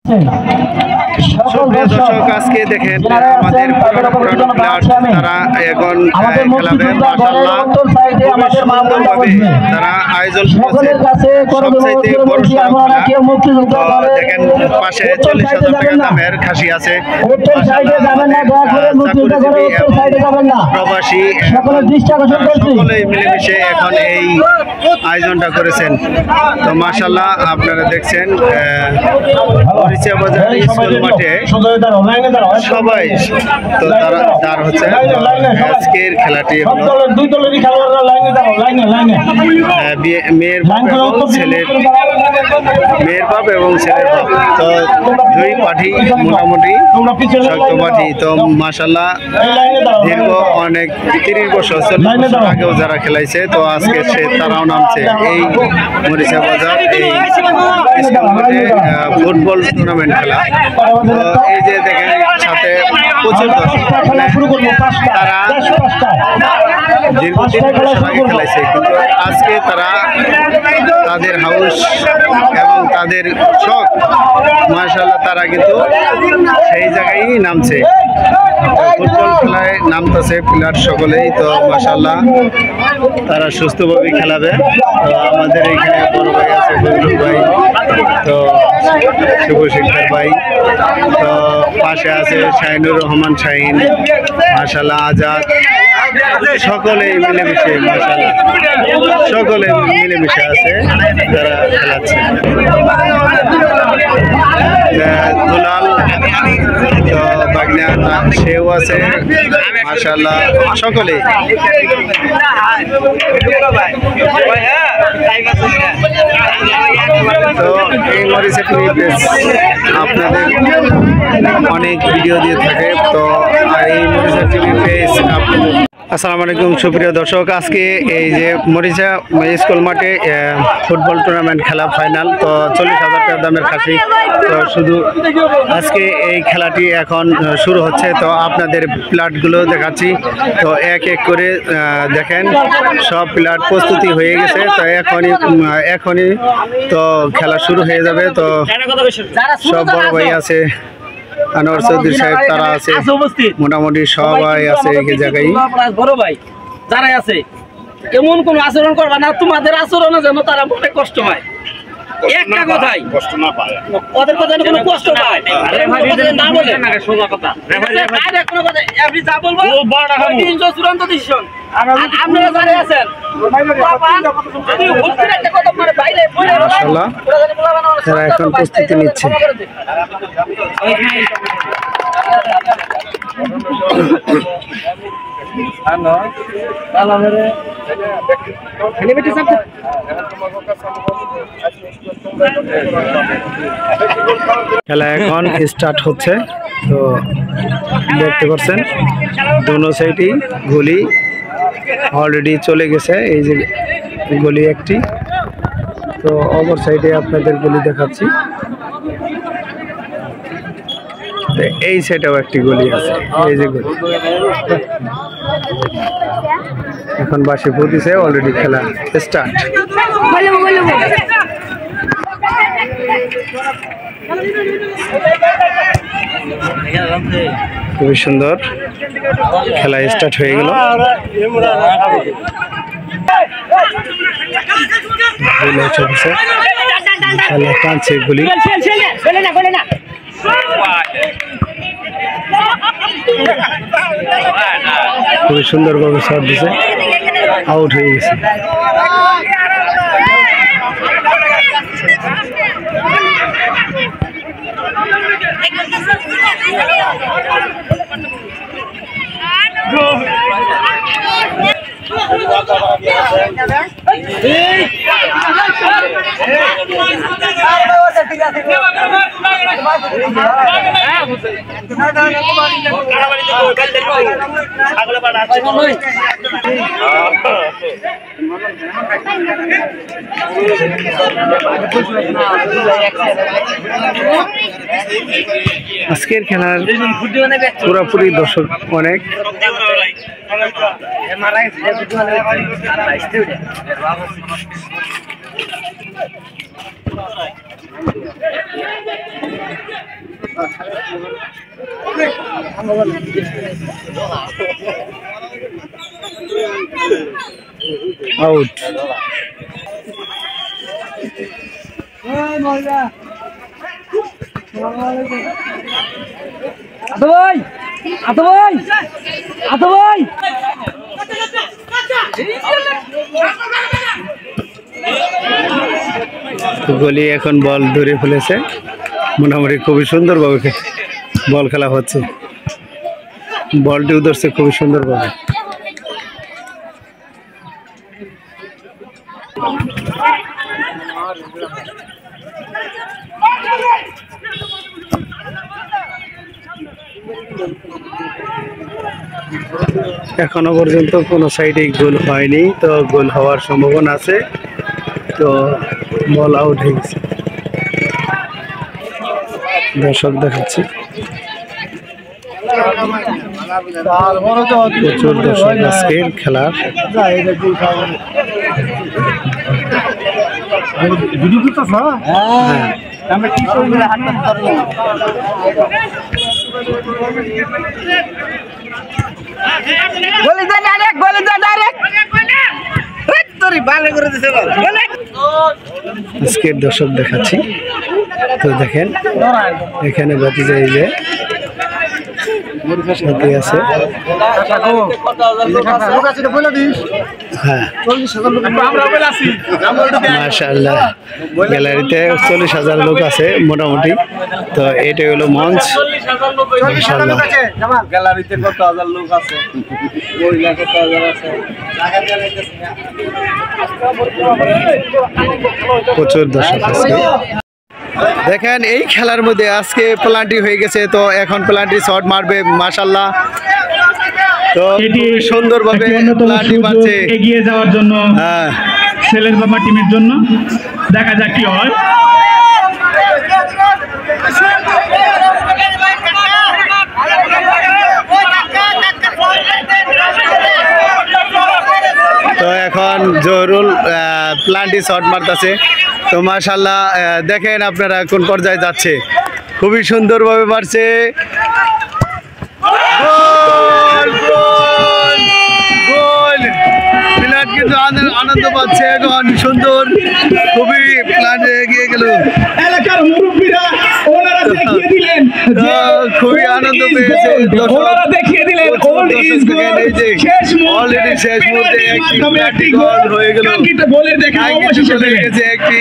সুপ্রিয় দর্শক, আজকে দেখেন আমাদের পুরানো প্লেয়ার তারা এখন খেলাবে। মাশাআল্লাহ খুবই সুন্দরভাবে তারা আয়োজন করেছে। সবচাইতে বড় সড়ক খেলা। দেখেন পাশে 40,000 টাকা দামের খাসি আছে। চাকরিজীবী এবং প্রবাসী সকলেই মিলেমিশে এখন এই আয়োজনটা করেছেন। তো মাশাআল্লাহ আপনারা দেখছেন মরিচা বাজার স্কুল মাঠে সবাই তো তার হচ্ছে আজকের খেলাটি হলো মেয়ের বাপ এবং ছেলের বাপ। তো দুই পার্টি মোটামুটি শক্ত পার্টি। তো মাশাআল্লাহ দীর্ঘ অনেক 30 বছর 40 বছর আগেও যারা খেলাইছে, তো আজকে তারাও নামছে এই মরিচা বাজার এই স্কুল মাঠে ফুটবল টুর্নামেন্ট খেলা। তো এই যে দেখেন সাথে প্রচুর তারা দীর্ঘ 30 বছর আগে খেলাইছে, কিন্তু আজকে তারা তাদের হাউস এবং তাদের শখ মাশাআল্লাহ তারা কিন্তু সেই জায়গায় নামছে। ফুটবল খেলায় নামতেছে প্লেয়ার সকলেই। তো মাশাআল্লাহ তারা সুস্থভাবে খেলাবে। তো আমাদের এইখানে বড় ভাই আছে বন্ধু ভাই, তো শুভশিক্ষার ভাই, তো পাশে আছে শাহিনুর রহমান শাহিন, মাশাআল্লাহ আজাদ, সকলেই মিলেমিশে মাশাআল্লাহ সকলে মিলেমিশে আছে যারা খেলাচ্ছে। দুলাল তো বাগনা সেও আছে মাশাআল্লাহ সকলেই। তো এই মরিচা টিভি পেজ আপনাদের অনেক ভিডিও দিয়ে থাকে। তো এই মরিচা টিভি পেজ আসসালামু আলাইকুম সুপ্রিয় দর্শক, আজকে এই যে মরিচা স্কুল মাঠে ফুটবল টুর্নামেন্ট খেলা ফাইনাল। তো 40,000 টাকা দামের খাসি। তো শুধু আজকে এই খেলাটি এখন শুরু হচ্ছে। তো আপনাদের প্লেয়ারগুলো দেখাচ্ছি। তো এক এক করে দেখেন সব প্লেয়ার প্রস্তুতি হয়ে গেছে। তো এখনই তো খেলা শুরু হয়ে যাবে। তো সব বড় ভাই আছে, আনোয়ার চৌধুরী সাহেব তারা আছে, মোটামুটি সবাই আছে এই জায়গায়। বড় ভাই যারা আছে এমন কোন আচরণ করবা না তোমাদের আচরণে যেন তারা মনে কষ্ট হয়। একটা কথাই কষ্ট না পায়, ওদের কথা কোনো কষ্ট পায় না বলে সোজা কথা। ডাইরেক্ট কোনো কথা এভরি যা বলবো তিনশো চূড়ান্ত ডিসিশন। আপনারা যারা আছেন মাশাআল্লাহ তারা এখন প্রস্তুতি নিচ্ছে। খেলা এখন স্টার্ট হচ্ছে। তো দেখতে পাচ্ছেন দুনো সাইডেই গোলি অলরেডি চলে গেছে। এই যে গোলি একটি, তো অপর সাইডে আপনাদের গোলি দেখাচ্ছি। এই সাইডেও একটি গলি আছে, এই যে গলি এখন বাসে পৌঁছেছে। অলরেডি খেলা স্টার্ট। খুবই সুন্দর খেলা স্টার্ট হয়ে গেল। খেলা টানছে গুলি, খুবই সুন্দরভাবে শট দিছে, আউট হয়ে গেছে। আজকের খেলার পুরোপুরি দর্শক অনেক। আউট। গলি এখন বল ধরে ফেলেছে, মোটামুটি খুবই সুন্দরভাবে বল খেলা হচ্ছে, বলটিও ধরছে খুবই সুন্দরভাবে। এখনো পর্যন্ত কোনো সাইডে গোল হয়নি, তো গোল হওয়ার সম্ভাবনা আছে, তো বল আউট হয়ে গেছে। দর্শক দেখাচ্ছি, প্রচুর দর্শক আজকের খেলার। আজকের দর্শক দেখাচ্ছি, তো দেখেন এখানে বাতিজা এই যে সাথে আছে, হ্যাঁ মাশাআল্লাহ, গ্যালারিতে 40,000 লোক আছে মোটামুটি। তো এটাই হলো মঞ্চ, মাশাআল্লাহ গ্যালারিতে কত হাজার লোক আছে, প্রচুর দর্শক আছে। দেখেন এই খেলার মধ্যে আজকে প্লান্টি হয়ে গেছে, তো এখন প্লান্টি শট মারবে মাশাআল্লাহ, তো খুব সুন্দরভাবে প্লান্টি মারছে এগিয়ে যাওয়ার জন্য ছেলের বাবা টিমের জন্য। দেখা যাক কি হয়। তো এখন জহরুল প্লান্টি শট মারতেছে, তো মাশাআল্লাহ দেখেন আপনারা কোন পর্যায়ে যাচ্ছে, খুবই সুন্দরভাবে মারছে। গোল গোল গোল! প্লান্ট কিন্তু আনন্দ পাচ্ছে এখন, সুন্দর খুবই প্লান্ট এগিয়ে গেল, এলাকার মুরব্বীরা ওনারা দেখিয়ে দিলেন যে খুবই আনন্দ পেয়েছে, ওনারা দেখিয়ে দিলেন ওল্ড ইজ গোল্ড। শেষ মুহূর্তে শেষ মুহূর্তে একটি গোল হয়ে গেল। গোলের দেখা অবশেষে একটি